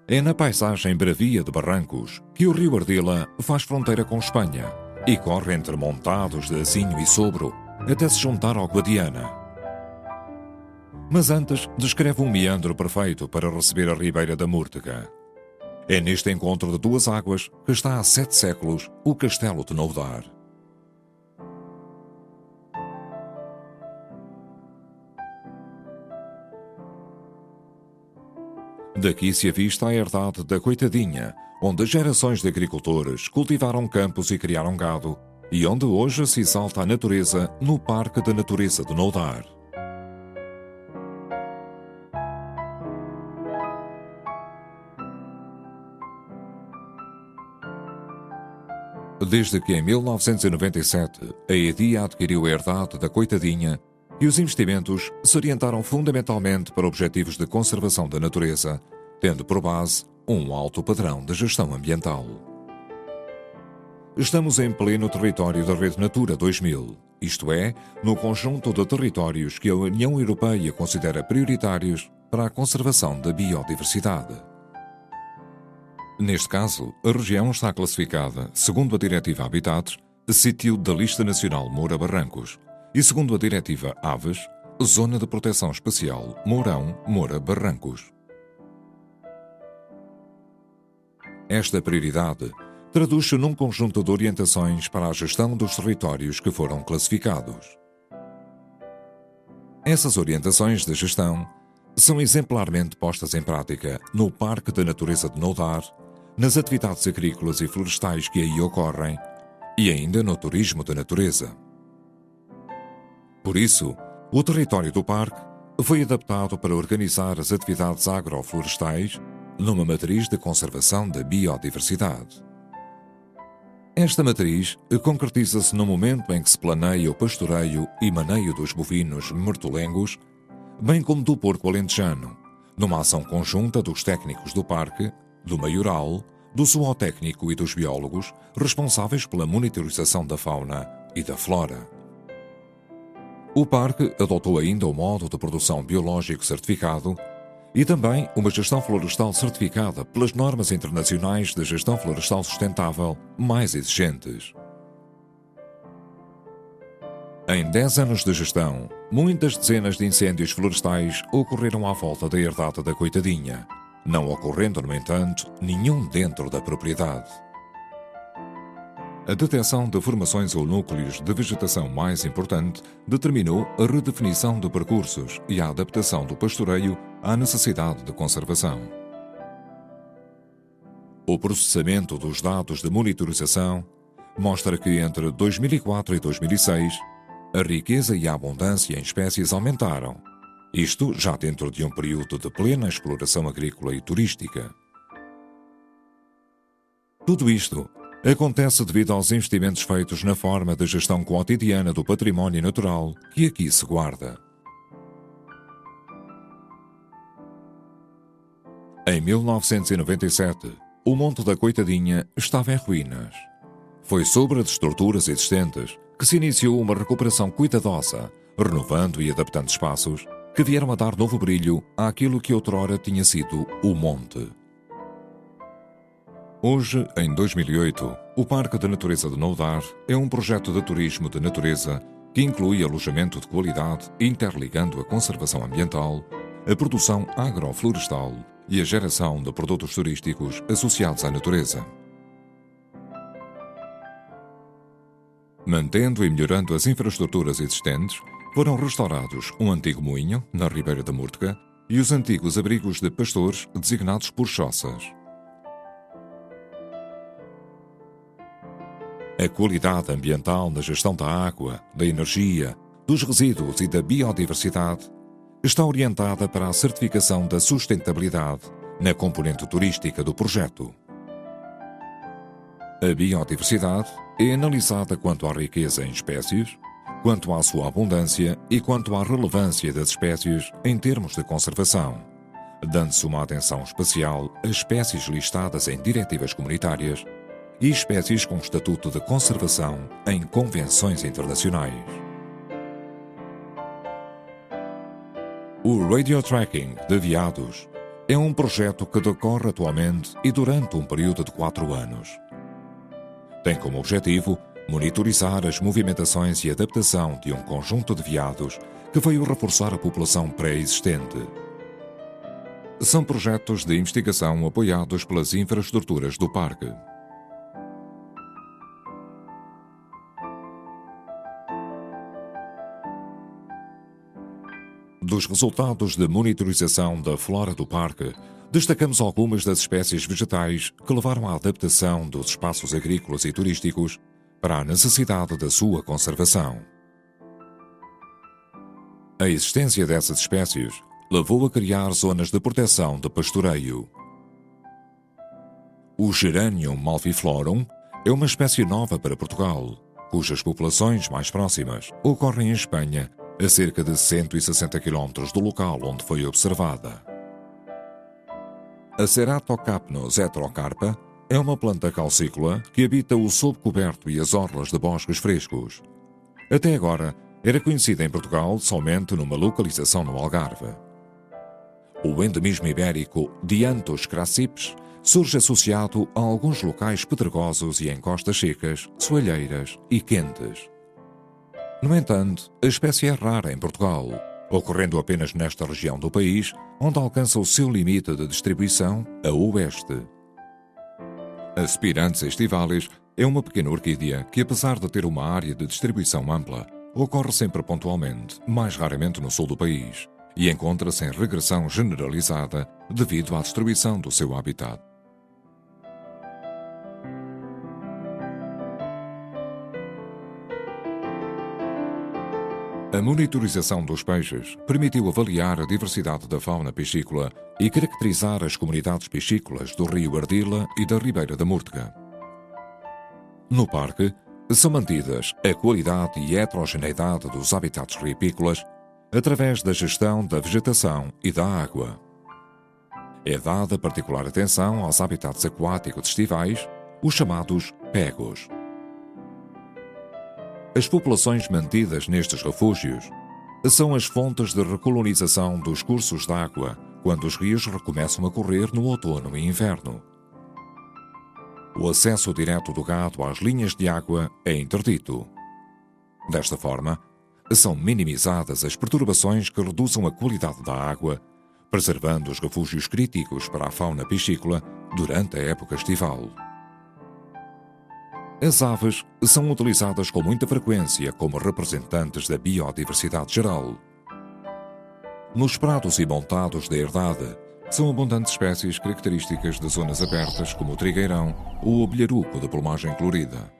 É na paisagem bravia de Barrancos que o rio Ardila faz fronteira com Espanha e corre entre montados de Azinho e Sobro até se juntar ao Guadiana. Mas antes descreve um meandro perfeito para receber a ribeira da Múrtega. É neste encontro de duas águas que está há 7 séculos o Castelo de Noudar. Daqui se avista a herdade da Coitadinha, onde gerações de agricultores cultivaram campos e criaram gado, e onde hoje se exalta a natureza no Parque da Natureza de Noudar. Desde que em 1997 a EDIA adquiriu a herdade da Coitadinha e os investimentos se orientaram fundamentalmente para objetivos de conservação da natureza, tendo por base um alto padrão de gestão ambiental. Estamos em pleno território da Rede Natura 2000, isto é, no conjunto de territórios que a União Europeia considera prioritários para a conservação da biodiversidade. Neste caso, a região está classificada, segundo a Diretiva Habitats, Sítio da Lista Nacional Moura-Barrancos e, segundo a Diretiva Aves, Zona de Proteção Especial Mourão-Moura-Barrancos. Esta prioridade traduz-se num conjunto de orientações para a gestão dos territórios que foram classificados. Essas orientações de gestão são exemplarmente postas em prática no Parque da Natureza de Noudar, nas atividades agrícolas e florestais que aí ocorrem e ainda no turismo da natureza. Por isso, o território do parque foi adaptado para organizar as atividades agroflorestais numa matriz de conservação da biodiversidade. Esta matriz concretiza-se no momento em que se planeia o pastoreio e maneio dos bovinos martolengos, bem como do porco alentejano, numa ação conjunta dos técnicos do parque, do maioral, do zootécnico e dos biólogos responsáveis pela monitorização da fauna e da flora. O parque adotou ainda o modo de produção biológico certificado e também uma gestão florestal certificada pelas normas internacionais de gestão florestal sustentável mais exigentes. Em 10 anos de gestão, muitas dezenas de incêndios florestais ocorreram à volta da herdade da Coitadinha, não ocorrendo, no entanto, nenhum dentro da propriedade. A detecção de formações ou núcleos de vegetação mais importante determinou a redefinição de percursos e a adaptação do pastoreio à necessidade de conservação. O processamento dos dados de monitorização mostra que entre 2004 e 2006 a riqueza e a abundância em espécies aumentaram, isto já dentro de um período de plena exploração agrícola e turística. Tudo isto acontece devido aos investimentos feitos na forma de gestão cotidiana do património natural que aqui se guarda. Em 1997, o Monte da Coitadinha estava em ruínas. Foi sobre as estruturas existentes que se iniciou uma recuperação cuidadosa, renovando e adaptando espaços que vieram a dar novo brilho àquilo que outrora tinha sido o monte. Hoje, em 2008, o Parque da Natureza de Noudar é um projeto de turismo de natureza que inclui alojamento de qualidade interligando a conservação ambiental, a produção agroflorestal e a geração de produtos turísticos associados à natureza. Mantendo e melhorando as infraestruturas existentes, foram restaurados um antigo moinho, na Ribeira da Múrtega, e os antigos abrigos de pastores designados por choças. A qualidade ambiental na gestão da água, da energia, dos resíduos e da biodiversidade está orientada para a certificação da sustentabilidade na componente turística do projeto. A biodiversidade é analisada quanto à riqueza em espécies, quanto à sua abundância e quanto à relevância das espécies em termos de conservação, dando-se uma atenção especial a espécies listadas em diretivas comunitárias e espécies com estatuto de conservação em convenções internacionais. O radio tracking de veados, É um projeto que decorre atualmente e durante um período de 4 anos. Tem como objetivo monitorizar as movimentações e adaptação de um conjunto de veados que veio reforçar a população pré-existente. São projetos de investigação apoiados pelas infraestruturas do parque. Dos resultados de monitorização da flora do parque, destacamos algumas das espécies vegetais que levaram à adaptação dos espaços agrícolas e turísticos para a necessidade da sua conservação. A existência dessas espécies levou a criar zonas de proteção de pastoreio. O Geranium malviflorum é uma espécie nova para Portugal, cujas populações mais próximas ocorrem em Espanha, a cerca de 160 km do local onde foi observada. A Ceratocapnos heterocarpa é uma planta calcícola que habita o subcoberto e as orlas de bosques frescos. Até agora, era conhecida em Portugal somente numa localização no Algarve. O endemismo ibérico Dianthus crassipes surge associado a alguns locais pedregosos e em costas secas, soalheiras e quentes. No entanto, a espécie é rara em Portugal, ocorrendo apenas nesta região do país, onde alcança o seu limite de distribuição a oeste. A Spirantes estivalis é uma pequena orquídea que, apesar de ter uma área de distribuição ampla, ocorre sempre pontualmente, mais raramente no sul do país, e encontra-se em regressão generalizada devido à destruição do seu habitat. A monitorização dos peixes permitiu avaliar a diversidade da fauna piscícola e caracterizar as comunidades piscícolas do rio Ardila e da Ribeira da Múrtega. No parque, são mantidas a qualidade e heterogeneidade dos habitats ripícolas através da gestão da vegetação e da água. É dada particular atenção aos habitats aquáticos estivais, os chamados pegos. As populações mantidas nestes refúgios são as fontes de recolonização dos cursos de água quando os rios recomeçam a correr no outono e inverno. O acesso direto do gado às linhas de água é interdito. Desta forma, são minimizadas as perturbações que reduzam a qualidade da água, preservando os refúgios críticos para a fauna piscícola durante a época estival. As aves são utilizadas com muita frequência como representantes da biodiversidade geral. Nos prados e montados da herdade, são abundantes espécies características de zonas abertas como o trigueirão ou o abelharuco de plumagem colorida.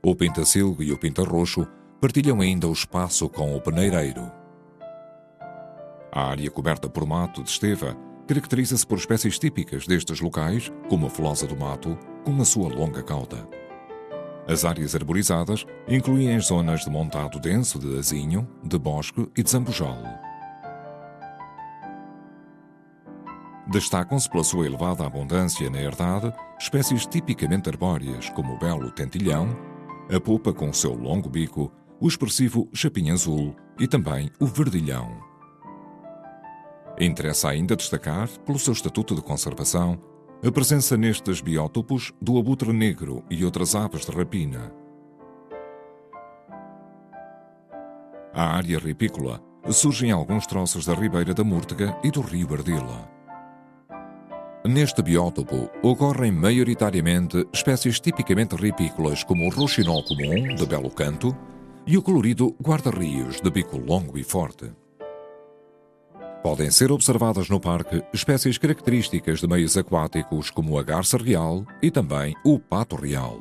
O pintacilgo e o pintarroxo partilham ainda o espaço com o peneireiro. A área coberta por mato de esteva caracteriza-se por espécies típicas destes locais, como a fulosa do mato, com a sua longa cauda. As áreas arborizadas incluem zonas de montado denso de azinho, de bosque e de zambujal. Destacam-se pela sua elevada abundância na herdade espécies tipicamente arbóreas, como o belo tentilhão, a pupa com o seu longo bico, o expressivo chapim azul e também o verdilhão. Interessa ainda destacar, pelo seu estatuto de conservação, a presença nestes biótopos do abutre negro e outras aves de rapina. A área ripícola surge em alguns troços da Ribeira da Múrtega e do rio Ardila. Neste biótopo ocorrem maioritariamente espécies tipicamente ripícolas como o roxinol comum, de belo canto, e o colorido guarda-rios, de bico longo e forte. Podem ser observadas no parque espécies características de meios aquáticos como a garça real e também o pato real.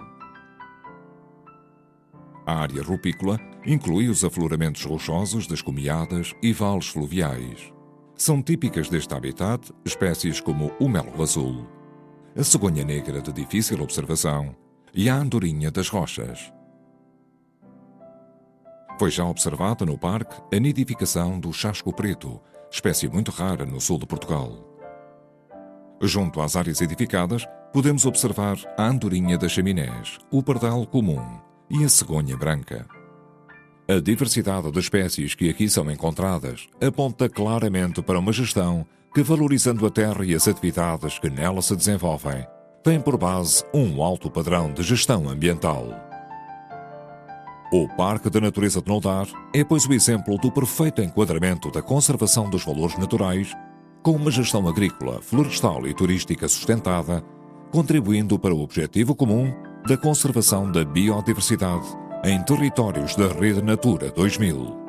A área rupícola inclui os afloramentos rochosos das comiadas e vales fluviais. São típicas deste habitat espécies como o melo azul, a cegonha negra de difícil observação e a andorinha das rochas. Foi já observada no parque a nidificação do chasco preto, espécie muito rara no sul de Portugal. Junto às áreas edificadas, podemos observar a andorinha das chaminés, o pardal comum e a cegonha branca. A diversidade de espécies que aqui são encontradas aponta claramente para uma gestão que, valorizando a terra e as atividades que nela se desenvolvem, tem por base um alto padrão de gestão ambiental. O Parque da Natureza de Noldar é, pois, o exemplo do perfeito enquadramento da conservação dos valores naturais com uma gestão agrícola, florestal e turística sustentada, contribuindo para o objetivo comum da conservação da biodiversidade em territórios da Rede Natura 2000.